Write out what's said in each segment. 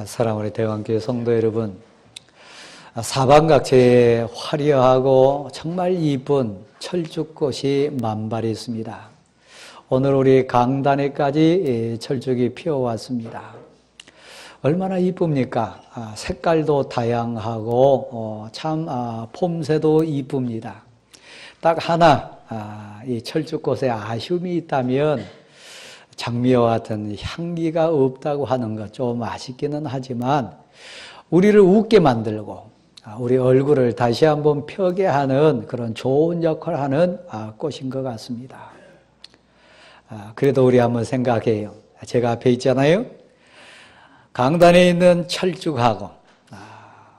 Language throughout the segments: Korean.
사랑하는 대왕교회 성도 여러분, 사방각체에 화려하고 정말 이쁜 철쭉꽃이 만발히 있습니다. 오늘 우리 강단에까지 철쭉이 피어왔습니다. 얼마나 이쁩니까? 색깔도 다양하고 참 폼새도 이쁩니다. 딱 하나 이 철쭉꽃에 아쉬움이 있다면 장미와 같은 향기가 없다고 하는 것 좀 아쉽기는 하지만 우리를 웃게 만들고 우리 얼굴을 다시 한번 펴게 하는 그런 좋은 역할을 하는 꽃인 것 같습니다. 그래도 우리 한번 생각해요. 제가 앞에 있잖아요. 강단에 있는 철쭉하고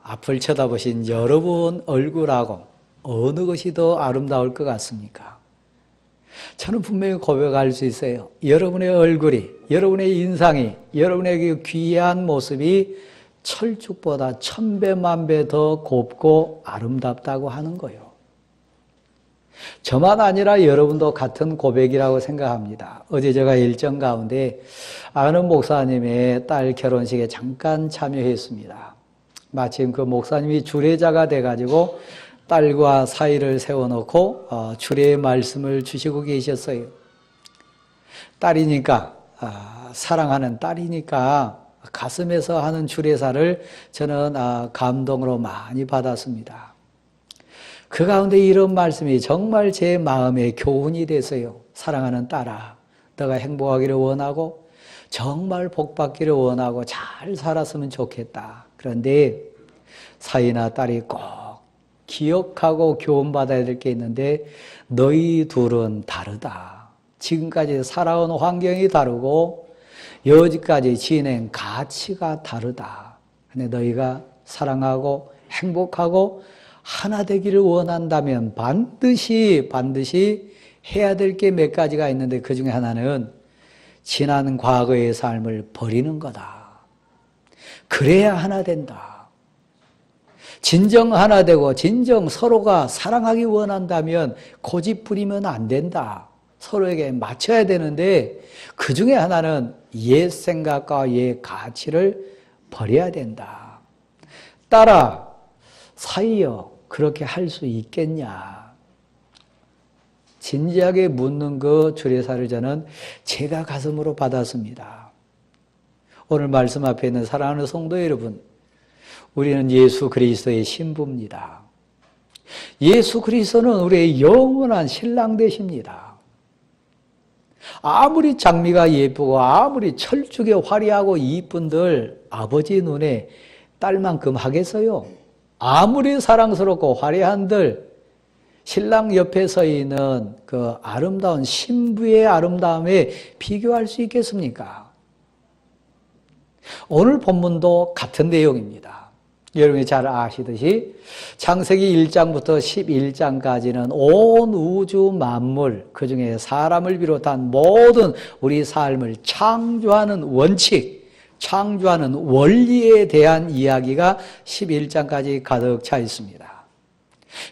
앞을 쳐다보신 여러분 얼굴하고 어느 것이 더 아름다울 것 같습니까? 저는 분명히 고백할 수 있어요. 여러분의 얼굴이, 여러분의 인상이, 여러분의 그 귀한 모습이 철쭉보다 1000배, 1000배 더 곱고 아름답다고 하는 거예요. 저만 아니라 여러분도 같은 고백이라고 생각합니다. 어제 제가 일정 가운데 아는 목사님의 딸 결혼식에 잠깐 참여했습니다. 마침 그 목사님이 주례자가 돼가지고 딸과 사이를 세워놓고 주례의 말씀을 주시고 계셨어요. 딸이니까, 사랑하는 딸이니까 가슴에서 하는 주례사를 저는 감동으로 많이 받았습니다. 그 가운데 이런 말씀이 정말 제 마음에 교훈이 됐어요. 사랑하는 딸아, 너가 행복하기를 원하고 정말 복받기를 원하고 잘 살았으면 좋겠다. 그런데 사이나 딸이 꼭 기억하고 교훈받아야 될 게 있는데 너희 둘은 다르다. 지금까지 살아온 환경이 다르고 여기까지 지낸 가치가 다르다. 근데 너희가 사랑하고 행복하고 하나 되기를 원한다면 반드시 해야 될 게 몇 가지가 있는데 그 중에 하나는 지난 과거의 삶을 버리는 거다. 그래야 하나 된다. 진정 하나 되고 진정 서로가 사랑하기 원한다면 고집 부리면 안 된다. 서로에게 맞춰야 되는데 그 중에 하나는 옛 생각과 옛 가치를 버려야 된다. 딸아, 사이여 그렇게 할 수 있겠냐? 진지하게 묻는 그 주례사를 저는 제가 가슴으로 받았습니다. 오늘 말씀 앞에 있는 사랑하는 성도 여러분, 우리는 예수 그리스도의 신부입니다. 예수 그리스도는 우리의 영원한 신랑 되십니다. 아무리 장미가 예쁘고 아무리 철쭉이 화려하고 이쁜들 아버지 눈에 딸만큼 하겠어요? 아무리 사랑스럽고 화려한들 신랑 옆에 서 있는 그 아름다운 신부의 아름다움에 비교할 수 있겠습니까? 오늘 본문도 같은 내용입니다. 여러분이 잘 아시듯이 창세기 1장부터 11장까지는 온 우주 만물, 그중에 사람을 비롯한 모든 우리 삶을 창조하는 원칙, 창조하는 원리에 대한 이야기가 11장까지 가득 차 있습니다.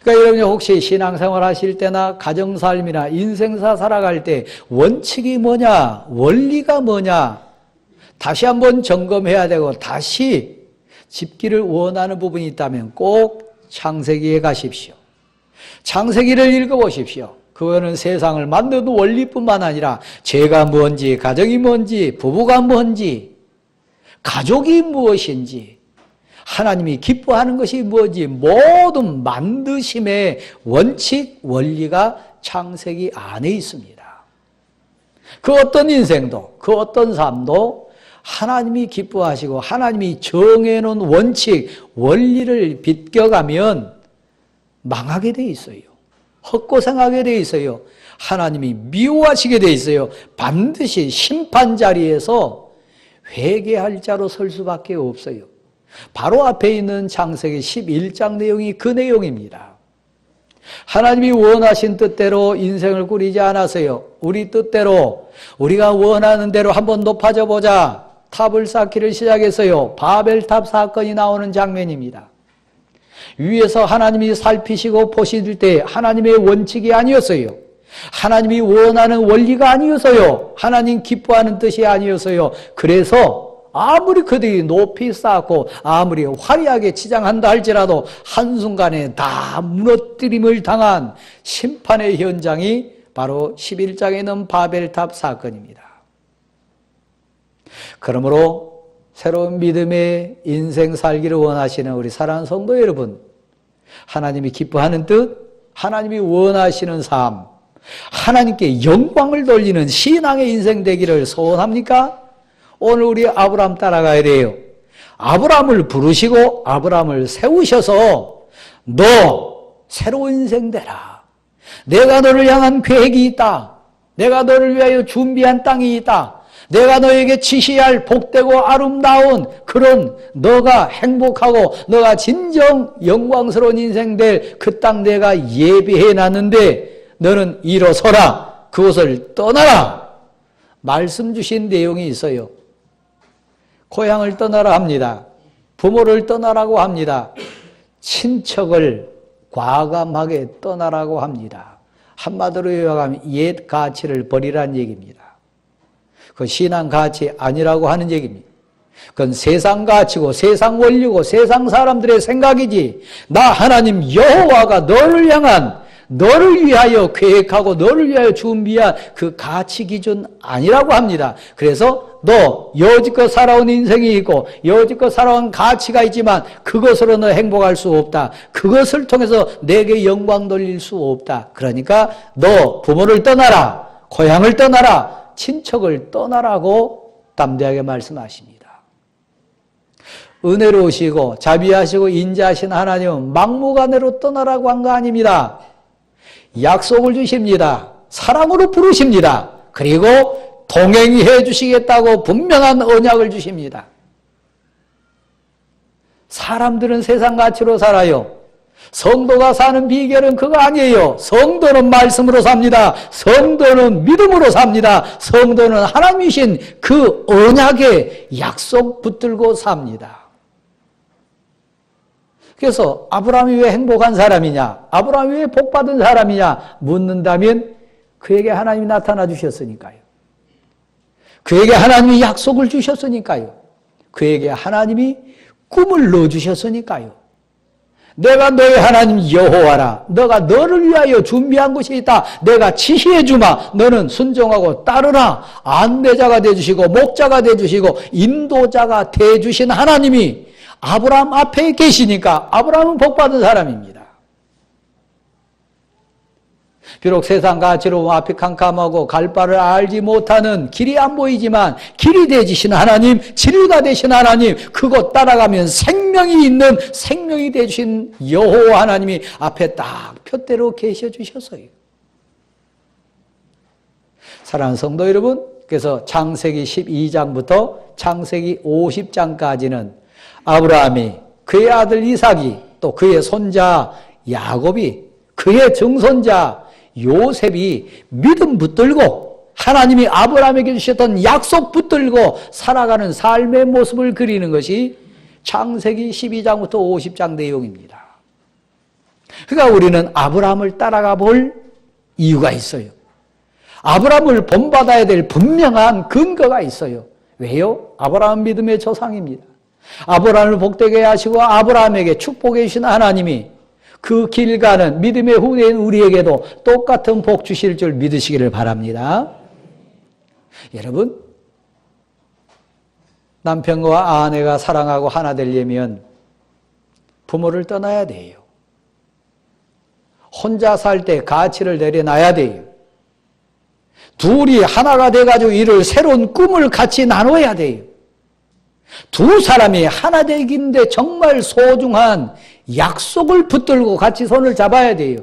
그러니까 여러분이 혹시 신앙생활 하실 때나 가정삶이나 인생사 살아갈 때 원칙이 뭐냐, 원리가 뭐냐 다시 한번 점검해야 되고 다시 짚기를 원하는 부분이 있다면 꼭 창세기에 가십시오. 창세기를 읽어보십시오. 그거는 세상을 만드는 원리뿐만 아니라 죄가 뭔지, 가정이 뭔지, 부부가 뭔지, 가족이 무엇인지, 하나님이 기뻐하는 것이 뭔지 모든 만드심의 원칙, 원리가 창세기 안에 있습니다. 그 어떤 인생도, 그 어떤 삶도 하나님이 기뻐하시고 하나님이 정해놓은 원칙, 원리를 비껴가면 망하게 돼 있어요. 헛고생하게 돼 있어요. 하나님이 미워하시게 돼 있어요. 반드시 심판 자리에서 회개할 자로 설 수밖에 없어요. 바로 앞에 있는 창세기 11장 내용이 그 내용입니다. 하나님이 원하신 뜻대로 인생을 꾸리지 않았어요. 우리 뜻대로 우리가 원하는 대로 한번 높아져 보자. 탑을 쌓기를 시작했어요. 바벨탑 사건이 나오는 장면입니다. 위에서 하나님이 살피시고 보실 때 하나님의 원칙이 아니었어요. 하나님이 원하는 원리가 아니었어요. 하나님 기뻐하는 뜻이 아니었어요. 그래서 아무리 그들이 높이 쌓고 아무리 화려하게 치장한다 할지라도 한순간에 다 무너뜨림을 당한 심판의 현장이 바로 11장에 있는 바벨탑 사건입니다. 그러므로 새로운 믿음의 인생 살기를 원하시는 우리 사랑하는 성도 여러분, 하나님이 기뻐하는 뜻, 하나님이 원하시는 삶, 하나님께 영광을 돌리는 신앙의 인생 되기를 소원합니까? 오늘 우리 아브라함 따라가야 돼요. 아브라함을 부르시고 아브라함을 세우셔서 너 새로운 인생 되라. 내가 너를 향한 계획이 있다. 내가 너를 위하여 준비한 땅이 있다. 내가 너에게 지시할 복되고 아름다운 그런 너가 행복하고 너가 진정 영광스러운 인생 될 그 땅 내가 예비해 놨는데 너는 일어서라. 그곳을 떠나라. 말씀 주신 내용이 있어요. 고향을 떠나라 합니다. 부모를 떠나라고 합니다. 친척을 과감하게 떠나라고 합니다. 한마디로 요약하면 옛 가치를 버리라는 얘기입니다. 그 신앙 가치 아니라고 하는 얘기입니다. 그건 세상 가치고 세상 원리고 세상 사람들의 생각이지 나 하나님 여호와가 너를 향한 너를 위하여 계획하고 너를 위하여 준비한 그 가치 기준 아니라고 합니다. 그래서 너 여지껏 살아온 인생이 있고 여지껏 살아온 가치가 있지만 그것으로 너 행복할 수 없다. 그것을 통해서 내게 영광 돌릴 수 없다. 그러니까 너 부모를 떠나라. 고향을 떠나라. 친척을 떠나라고 담대하게 말씀하십니다. 은혜로우시고 자비하시고 인자하신 하나님은 막무가내로 떠나라고 한 거 아닙니다. 약속을 주십니다. 사랑으로 부르십니다. 그리고 동행해 주시겠다고 분명한 언약을 주십니다. 사람들은 세상 가치로 살아요. 성도가 사는 비결은 그거 아니에요. 성도는 말씀으로 삽니다. 성도는 믿음으로 삽니다. 성도는 하나님이신 그 언약의 약속 붙들고 삽니다. 그래서 아브라함이 왜 행복한 사람이냐? 아브라함이 왜 복받은 사람이냐? 묻는다면 그에게 하나님이 나타나 주셨으니까요. 그에게 하나님이 약속을 주셨으니까요. 그에게 하나님이 꿈을 넣어주셨으니까요. 내가 너의 하나님 여호와라. 너가 너를 위하여 준비한 것이 있다. 내가 지시해 주마. 너는 순종하고 따르라. 안내자가 되어주시고 목자가 되어주시고 인도자가 되어주신 하나님이 아브라함 앞에 계시니까 아브라함은 복받은 사람입니다. 비록 세상 가치로 앞이 캄캄하고 갈 바를 알지 못하는 길이 안 보이지만 길이 되시는 하나님, 진리가 되신 하나님, 그곳 따라가면 생명이 있는 생명이 되신 여호와 하나님이 앞에 딱 표대로 계셔 주셨어요. 사랑하는 성도 여러분, 그래서 창세기 12장부터 창세기 50장까지는 아브라함이 그의 아들 이삭이 또 그의 손자 야곱이 그의 증손자 요셉이 믿음 붙들고 하나님이 아브라함에게 주셨던 약속 붙들고 살아가는 삶의 모습을 그리는 것이 창세기 12장부터 50장 내용입니다. 그러니까 우리는 아브라함을 따라가 볼 이유가 있어요. 아브라함을 본받아야 될 분명한 근거가 있어요. 왜요? 아브라함 믿음의 조상입니다. 아브라함을 복되게 하시고 아브라함에게 축복해 주신 하나님이 그 길 가는 믿음의 후대인 우리에게도 똑같은 복 주실 줄 믿으시기를 바랍니다. 여러분, 남편과 아내가 사랑하고 하나 되려면 부모를 떠나야 돼요. 혼자 살 때 가치를 내려놔야 돼요. 둘이 하나가 돼가지고 이를 새로운 꿈을 같이 나눠야 돼요. 두 사람이 하나 되기인데 정말 소중한 약속을 붙들고 같이 손을 잡아야 돼요.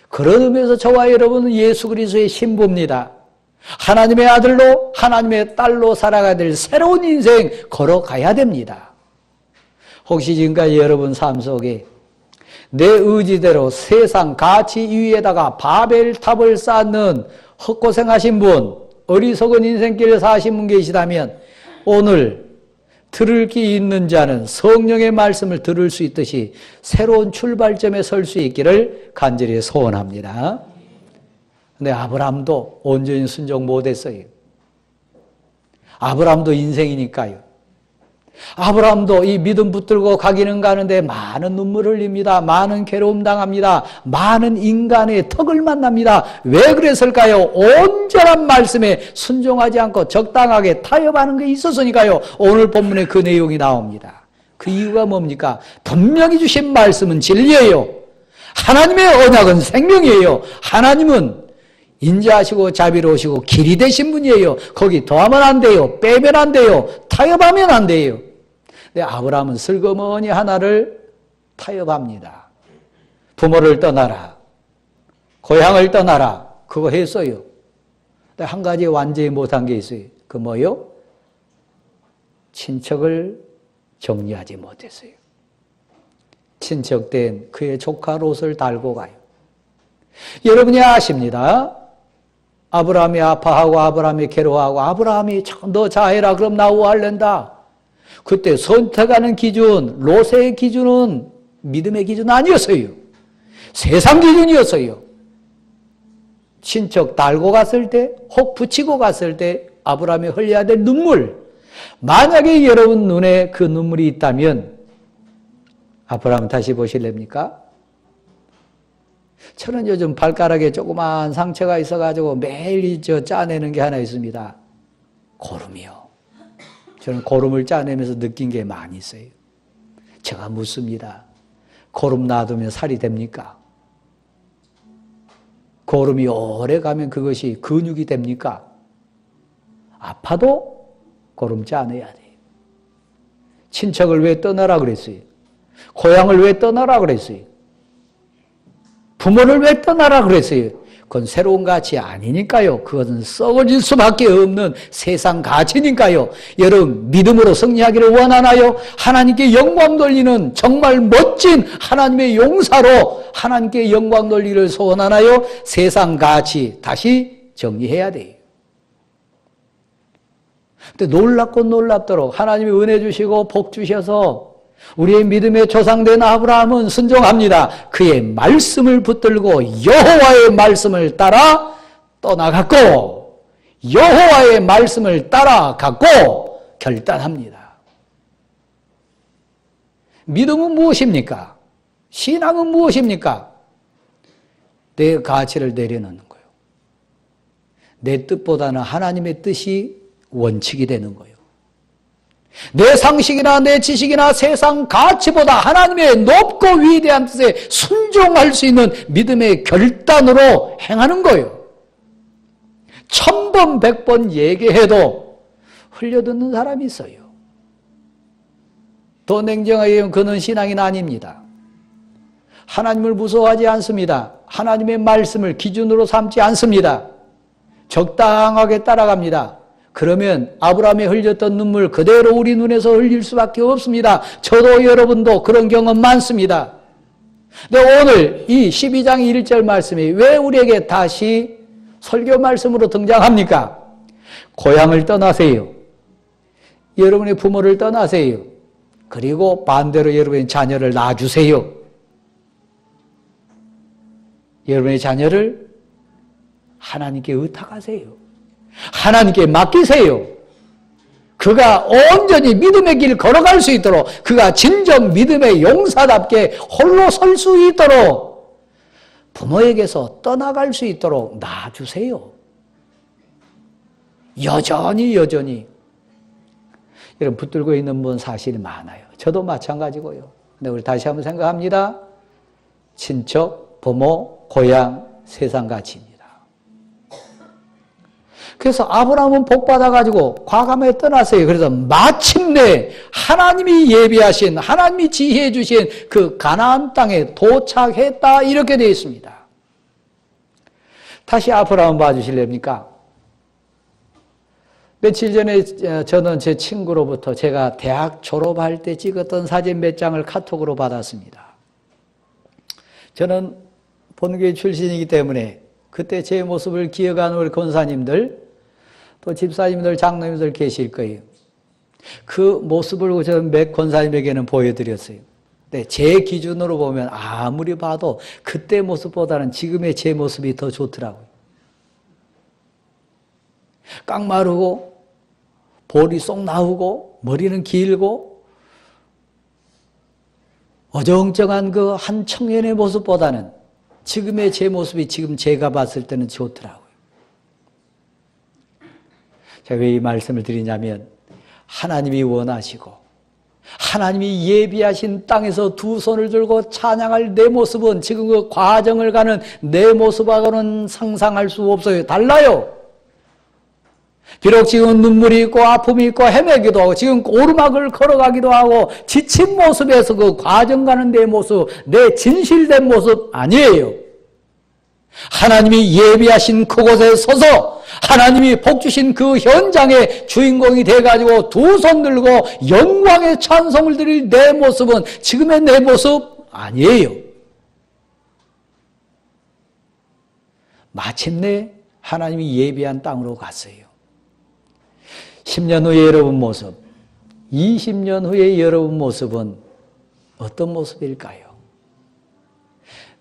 그런 의미에서 저와 여러분은 예수 그리스도의 신부입니다. 하나님의 아들로 하나님의 딸로 살아가야 될 새로운 인생 걸어가야 됩니다. 혹시 지금까지 여러분 삶 속에 내 의지대로 세상 가치 위에다가 바벨탑을 쌓는 헛고생하신 분, 어리석은 인생길을 사신 분 계시다면 오늘 들을 기 있는 자는 성령의 말씀을 들을 수 있듯이 새로운 출발점에 설 수 있기를 간절히 소원합니다. 근데 아브라함도 온전히 순종 못했어요. 아브라함도 인생이니까요. 아브라함도 이 믿음 붙들고 가기는 가는데 많은 눈물을 흘립니다. 많은 괴로움 당합니다. 많은 인간의 턱을 만납니다. 왜 그랬을까요? 온전한 말씀에 순종하지 않고 적당하게 타협하는 게 있었으니까요. 오늘 본문에 그 내용이 나옵니다. 그 이유가 뭡니까? 분명히 주신 말씀은 진리예요. 하나님의 언약은 생명이에요. 하나님은 인자하시고 자비로우시고 길이 되신 분이에요. 거기 더하면 안 돼요. 빼면 안 돼요. 타협하면 안 돼요. 근데 아브라함은 슬그머니 하나를 타협합니다. 부모를 떠나라. 고향을 떠나라. 그거 했어요. 근데 한 가지 완전히 못한 게 있어요. 그 뭐요? 친척을 정리하지 못했어요. 친척된 그의 조카 롯을 달고 가요. 여러분이 아십니다. 아브라함이 아파하고 아브라함이 괴로워하고 아브라함이 너 자해라 그럼 나 우할랜다. 그때 선택하는 기준, 롯의 기준은 믿음의 기준 아니었어요. 세상 기준이었어요. 친척 달고 갔을 때, 혹 붙이고 갔을 때 아브라함이 흘려야 될 눈물. 만약에 여러분 눈에 그 눈물이 있다면 아브라함 다시 보실랍니까? 저는 요즘 발가락에 조그만 상처가 있어가지고 매일 짜내는 게 하나 있습니다. 고름이요. 저는 고름을 짜내면서 느낀 게 많이 있어요. 제가 묻습니다. 고름 놔두면 살이 됩니까? 고름이 오래 가면 그것이 근육이 됩니까? 아파도 고름 짜내야 돼요. 친척을 왜 떠나라 그랬어요? 고향을 왜 떠나라 그랬어요? 부모를 왜 떠나라 그랬어요? 그건 새로운 가치 아니니까요. 그것은 썩어질 수밖에 없는 세상 가치니까요. 여러분 믿음으로 승리하기를 원하나요? 하나님께 영광 돌리는 정말 멋진 하나님의 용사로 하나님께 영광 돌리기를 소원하나요? 세상 가치 다시 정리해야 돼요. 근데 놀랍고 놀랍도록 하나님이 은혜 주시고 복 주셔서 우리의 믿음의 조상된 아브라함은 순종합니다. 그의 말씀을 붙들고 여호와의 말씀을 따라 떠나갔고 여호와의 말씀을 따라갔고 결단합니다. 믿음은 무엇입니까? 신앙은 무엇입니까? 내 가치를 내려놓는 거예요. 내 뜻보다는 하나님의 뜻이 원칙이 되는 거예요. 내 상식이나 내 지식이나 세상 가치보다 하나님의 높고 위대한 뜻에 순종할 수 있는 믿음의 결단으로 행하는 거예요. 1000번 100번 얘기해도 흘려듣는 사람이 있어요. 더 냉정하게 얘기하면 그는 신앙인 아닙니다. 하나님을 무서워하지 않습니다. 하나님의 말씀을 기준으로 삼지 않습니다. 적당하게 따라갑니다. 그러면 아브라함이 흘렸던 눈물 그대로 우리 눈에서 흘릴 수밖에 없습니다. 저도 여러분도 그런 경험 많습니다. 근데 오늘 이 12장 1절 말씀이 왜 우리에게 다시 설교 말씀으로 등장합니까? 고향을 떠나세요. 여러분의 부모를 떠나세요. 그리고 반대로 여러분의 자녀를 낳아주세요. 여러분의 자녀를 하나님께 의탁하세요. 하나님께 맡기세요. 그가 온전히 믿음의 길 걸어갈 수 있도록 그가 진정 믿음의 용사답게 홀로 설 수 있도록 부모에게서 떠나갈 수 있도록 놔주세요. 여전히 여러분 붙들고 있는 분 사실 많아요. 저도 마찬가지고요. 근데 우리 다시 한번 생각합니다. 친척, 부모, 고향, 세상 가치입니다. 그래서 아브라함은 복받아가지고 과감하게 떠났어요. 그래서 마침내 하나님이 예비하신, 하나님이 지혜해 주신 그 가나안 땅에 도착했다 이렇게 되어 있습니다. 다시 아브라함 봐주실랍니까? 며칠 전에 저는 제 친구로부터 제가 대학 졸업할 때 찍었던 사진 몇 장을 카톡으로 받았습니다. 저는 본교회 출신이기 때문에 그때 제 모습을 기억하는 우리 권사님들 또 집사님들, 장로님들 계실 거예요. 그 모습을 저는 몇 권사님에게는 보여드렸어요. 근데 제 기준으로 보면 아무리 봐도 그때 모습보다는 지금의 제 모습이 더 좋더라고요. 깡마르고 볼이 쏙 나오고 머리는 길고 어정쩡한 그 한 청년의 모습보다는 지금의 제 모습이 지금 제가 봤을 때는 좋더라고요. 제가 왜 이 말씀을 드리냐면 하나님이 원하시고 하나님이 예비하신 땅에서 두 손을 들고 찬양할 내 모습은 지금 그 과정을 가는 내 모습하고는 상상할 수 없어요. 달라요. 비록 지금 눈물이 있고 아픔이 있고 헤매기도 하고 지금 오르막을 걸어가기도 하고 지친 모습에서 그 과정 가는 내 모습, 내 진실된 모습 아니에요. 하나님이 예비하신 그곳에 서서 하나님이 복 주신 그 현장의 주인공이 돼가지고 두 손 들고 영광의 찬송을 드릴 내 모습은 지금의 내 모습 아니에요. 마침내 하나님이 예비한 땅으로 갔어요. 10년 후에 여러분 모습, 20년 후에 여러분 모습은 어떤 모습일까요?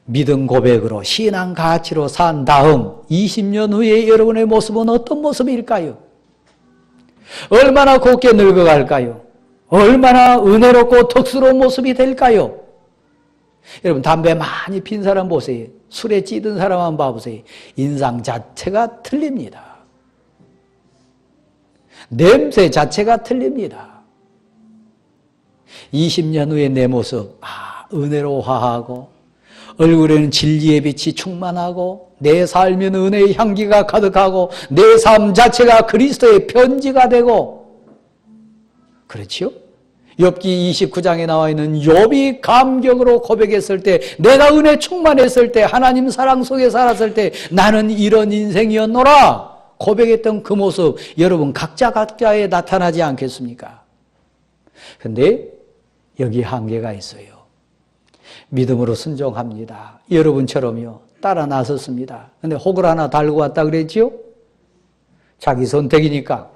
믿음 고백으로 신앙 가치로 산 다음 20년 후에 여러분의 모습은 어떤 모습일까요? 얼마나 곱게 늙어갈까요? 얼마나 은혜롭고 덕스러운 모습이 될까요? 여러분 담배 많이 핀 사람 보세요. 술에 찌든 사람 한번 봐보세요. 인상 자체가 틀립니다. 냄새 자체가 틀립니다. 20년 후에 내 모습, 은혜로워하고 얼굴에는 진리의 빛이 충만하고 내 삶에는 은혜의 향기가 가득하고 내 삶 자체가 그리스도의 편지가 되고 그렇지요? 욥기 29장에 나와 있는 욥이 감격으로 고백했을 때 내가 은혜 충만했을 때 하나님 사랑 속에 살았을 때 나는 이런 인생이었노라 고백했던 그 모습 여러분 각자에 나타나지 않겠습니까? 그런데 여기 한계가 있어요. 믿음으로 순종합니다. 여러분처럼요. 따라 나섰습니다. 근데 혹을 하나 달고 왔다 그랬지요? 자기 선택이니까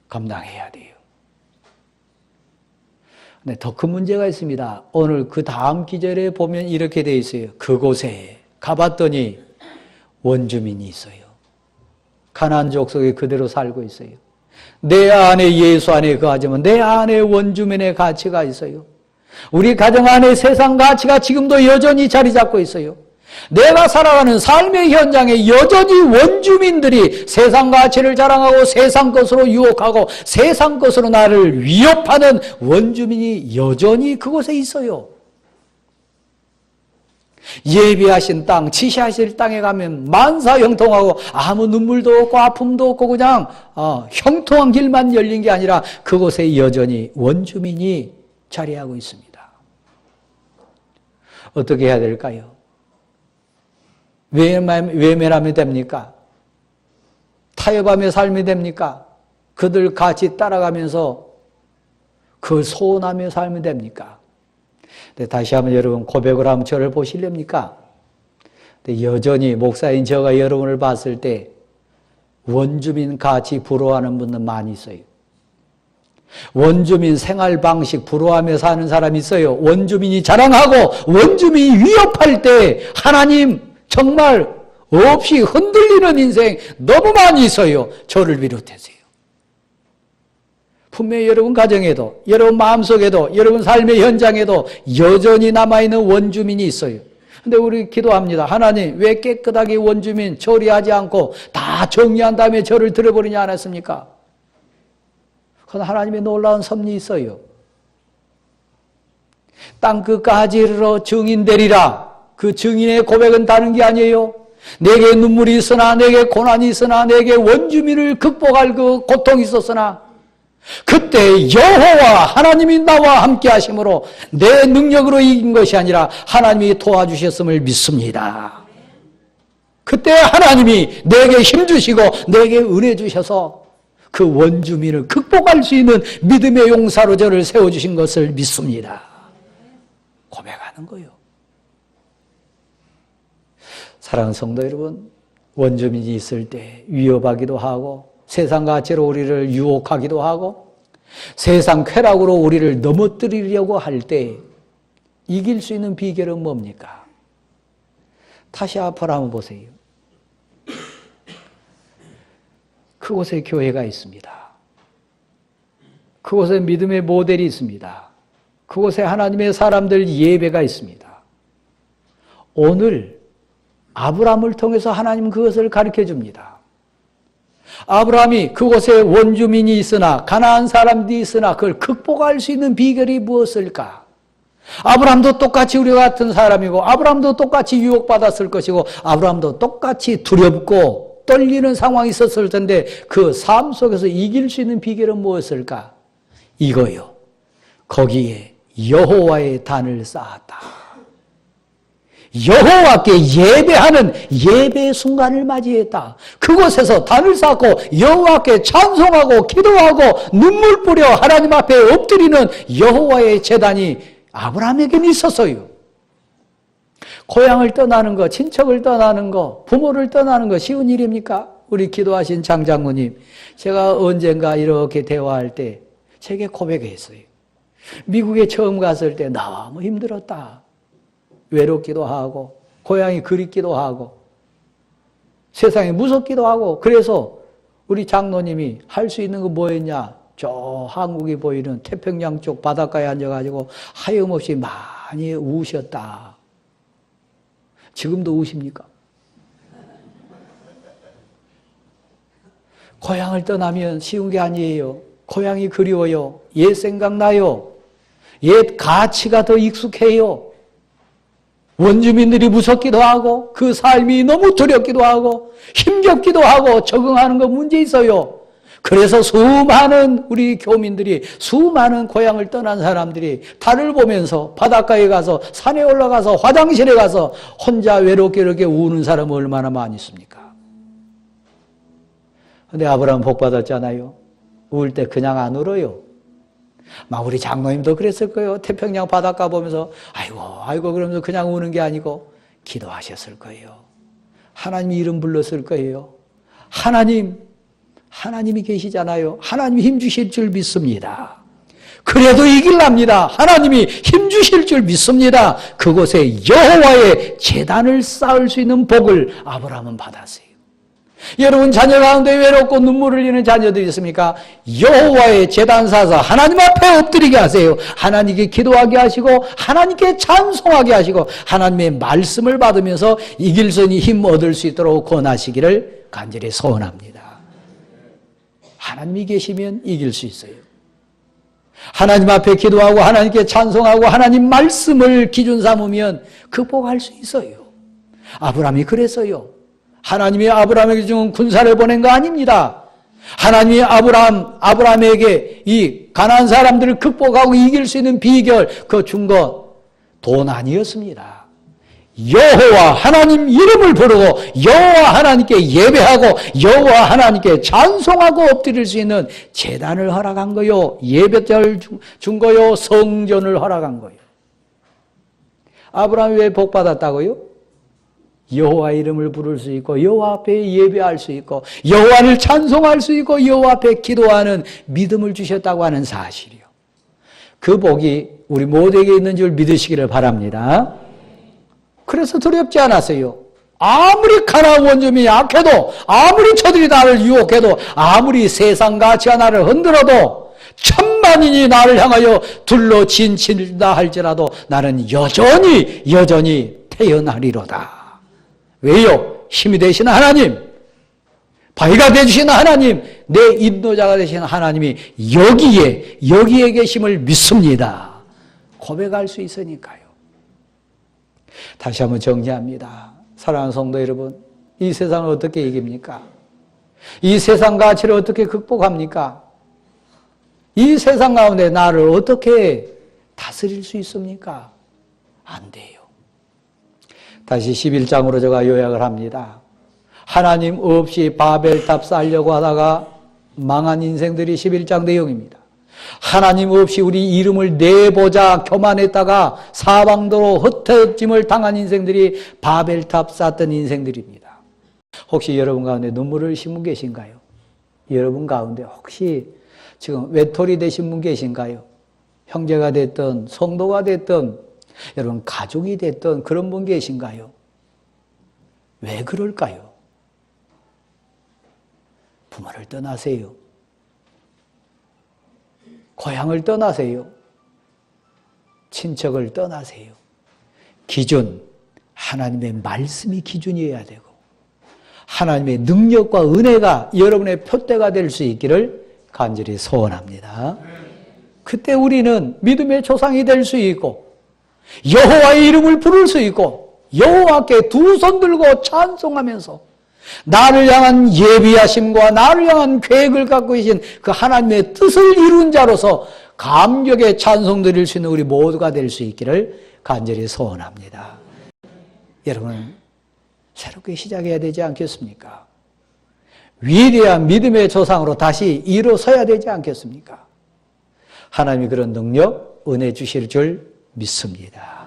감당해야 돼요. 근데 더 큰 문제가 있습니다. 오늘 그 다음 기절에 보면 이렇게 돼 있어요. 그곳에 가봤더니 원주민이 있어요. 가나안 족속에 그대로 살고 있어요. 내 안에 예수 안에 거하지만 내 안에 원주민의 가치가 있어요. 우리 가정 안에 세상 가치가 지금도 여전히 자리 잡고 있어요. 내가 살아가는 삶의 현장에 여전히 원주민들이 세상 가치를 자랑하고 세상 것으로 유혹하고 세상 것으로 나를 위협하는 원주민이 여전히 그곳에 있어요. 예비하신 땅, 지시하실 땅에 가면 만사 형통하고 아무 눈물도 없고 아픔도 없고 그냥 형통한 길만 열린 게 아니라 그곳에 여전히 원주민이 자리하고 있습니다. 어떻게 해야 될까요? 외면하면 됩니까? 타협하며 살면 됩니까? 그들 같이 따라가면서 그걸 소원하며 살면 됩니까? 근데 다시 한번 여러분 고백을 하면 저를 보시렵니까? 근데 여전히 목사인 제가 여러분을 봤을 때 원주민 같이 부러워하는 분들 많이 있어요. 원주민 생활 방식 부러워하며 사는 사람이 있어요. 원주민이 자랑하고 원주민이 위협할 때 하나님 정말 없이 흔들리는 인생 너무 많이 있어요. 저를 비롯해서요. 분명히 여러분 가정에도 여러분 마음속에도 여러분 삶의 현장에도 여전히 남아있는 원주민이 있어요. 근데 우리 기도합니다. 하나님 왜 깨끗하게 원주민 처리하지 않고 다 정리한 다음에 저를 들어버리지 않았습니까? 그건 하나님의 놀라운 섭리 있어요. 땅 끝까지 이르러 증인되리라. 그 증인의 고백은 다른 게 아니에요. 내게 눈물이 있으나 내게 고난이 있으나 내게 원주민을 극복할 그 고통이 있었으나 그때 여호와 하나님이 나와 함께 하심으로 내 능력으로 이긴 것이 아니라 하나님이 도와주셨음을 믿습니다. 그때 하나님이 내게 힘주시고 내게 은혜 주셔서 그 원주민을 극복할 수 있는 믿음의 용사로 저를 세워주신 것을 믿습니다. 고백하는 거예요. 사랑하는 성도 여러분, 원주민이 있을 때 위협하기도 하고 세상 가치로 우리를 유혹하기도 하고 세상 쾌락으로 우리를 넘어뜨리려고 할 때 이길 수 있는 비결은 뭡니까? 다시 앞으로 한번 보세요. 그곳에 교회가 있습니다. 그곳에 믿음의 모델이 있습니다. 그곳에 하나님의 사람들 예배가 있습니다. 오늘 아브라함을 통해서 하나님은 그것을 가르쳐 줍니다. 아브라함이 그곳에 원주민이 있으나 가나안 사람들이 있으나 그걸 극복할 수 있는 비결이 무엇일까? 아브라함도 똑같이 우리와 같은 사람이고 아브라함도 똑같이 유혹받았을 것이고 아브라함도 똑같이 두렵고 떨리는 상황이 있었을 텐데 그 삶 속에서 이길 수 있는 비결은 무엇일까? 이거요. 거기에 여호와의 단을 쌓았다. 여호와께 예배하는 예배의 순간을 맞이했다. 그곳에서 단을 쌓고 여호와께 찬송하고 기도하고 눈물 뿌려 하나님 앞에 엎드리는 여호와의 제단이 아브라함에게는 있었어요. 고향을 떠나는 거, 친척을 떠나는 거, 부모를 떠나는 거 쉬운 일입니까? 우리 기도하신 장장로님, 제가 언젠가 이렇게 대화할 때 제게 고백했어요. 미국에 처음 갔을 때 너무 힘들었다. 외롭기도 하고 고향이 그립기도 하고 세상이 무섭기도 하고 그래서 우리 장로님이 할 수 있는 거 뭐였냐? 저 한국이 보이는 태평양 쪽 바닷가에 앉아가지고 하염없이 많이 우셨다. 지금도 우십니까? 고향을 떠나면 쉬운 게 아니에요. 고향이 그리워요. 옛 생각나요. 옛 가치가 더 익숙해요. 원주민들이 무섭기도 하고 그 삶이 너무 두렵기도 하고 힘겹기도 하고 적응하는 거 문제 있어요. 그래서 수많은 우리 교민들이 수많은 고향을 떠난 사람들이 달을 보면서 바닷가에 가서 산에 올라가서 화장실에 가서 혼자 외롭게 이렇게 우는 사람은 얼마나 많이 있습니까? 근데 아브라함 복 받았잖아요. 울 때 그냥 안 울어요. 막 우리 장로님도 그랬을 거예요. 태평양 바닷가 보면서 아이고 그러면서 그냥 우는 게 아니고 기도하셨을 거예요. 하나님 이름 불렀을 거예요. 하나님이 계시잖아요. 하나님이 힘 주실 줄 믿습니다. 그래도 이길랍니다. 하나님이 힘 주실 줄 믿습니다. 그곳에 여호와의 제단을 쌓을 수 있는 복을 아브라함은 받았어요. 여러분 자녀 가운데 외롭고 눈물을 흘리는 자녀들이 있습니까? 여호와의 제단 사서 하나님 앞에 엎드리게 하세요. 하나님께 기도하게 하시고 하나님께 찬송하게 하시고 하나님의 말씀을 받으면서 이길 수 있는 힘 얻을 수 있도록 권하시기를 간절히 소원합니다. 하나님이 계시면 이길 수 있어요. 하나님 앞에 기도하고 하나님께 찬송하고 하나님 말씀을 기준 삼으면 극복할 수 있어요. 아브라함이 그랬어요. 하나님이 아브라함에게 준 군사를 보낸 거 아닙니다. 하나님이 아브라함에게 이 가나안 사람들을 극복하고 이길 수 있는 비결 그 준 것 돈 아니었습니다. 여호와 하나님 이름을 부르고 여호와 하나님께 예배하고 여호와 하나님께 찬송하고 엎드릴 수 있는 제단을 허락한 거요. 예배자를 준 거요. 성전을 허락한 거요. 아브라함이 왜 복 받았다고요? 여호와 이름을 부를 수 있고 여호와 앞에 예배할 수 있고 여호와를 찬송할 수 있고 여호와 앞에 기도하는 믿음을 주셨다고 하는 사실이요. 그 복이 우리 모두에게 있는 줄 믿으시기를 바랍니다. 그래서 두렵지 않았어요. 아무리 가나안 원주민이 약해도 아무리 저들이 나를 유혹해도 아무리 세상 가치가 나를 흔들어도 천만인이 나를 향하여 둘러 진친다 할지라도 나는 여전히 태어나리로다. 왜요? 힘이 되시는 하나님, 바위가 되주시는 하나님, 내 인도자가 되시는 하나님이 여기에 계심을 믿습니다. 고백할 수 있으니까요. 다시 한번 정리합니다. 사랑하는 성도 여러분, 이 세상을 어떻게 이깁니까? 이 세상 가치를 어떻게 극복합니까? 이 세상 가운데 나를 어떻게 다스릴 수 있습니까? 안 돼요. 다시 11장으로 제가 요약을 합니다. 하나님 없이 바벨탑 쌓으려고 하다가 망한 인생들이 11장 내용입니다. 하나님 없이 우리 이름을 내보자 교만했다가 사방도로 흩어짐을 당한 인생들이 바벨탑 쌓던 인생들입니다. 혹시 여러분 가운데 눈물을 흘리신 분 계신가요? 여러분 가운데 혹시 지금 외톨이 되신 분 계신가요? 형제가 됐든 성도가 됐든 여러분 가족이 됐든 그런 분 계신가요? 왜 그럴까요? 부모를 떠나세요. 고향을 떠나세요. 친척을 떠나세요. 기준, 하나님의 말씀이 기준이어야 되고 하나님의 능력과 은혜가 여러분의 표대가 될 수 있기를 간절히 소원합니다. 그때 우리는 믿음의 조상이 될 수 있고 여호와의 이름을 부를 수 있고 여호와께 두 손 들고 찬송하면서 나를 향한 예비하심과 나를 향한 계획을 갖고 계신 그 하나님의 뜻을 이룬 자로서 감격의 찬송 드릴 수 있는 우리 모두가 될 수 있기를 간절히 소원합니다. 여러분, 새롭게 시작해야 되지 않겠습니까? 위대한 믿음의 조상으로 다시 일어서야 되지 않겠습니까? 하나님이 그런 능력, 은혜 주실 줄 믿습니다.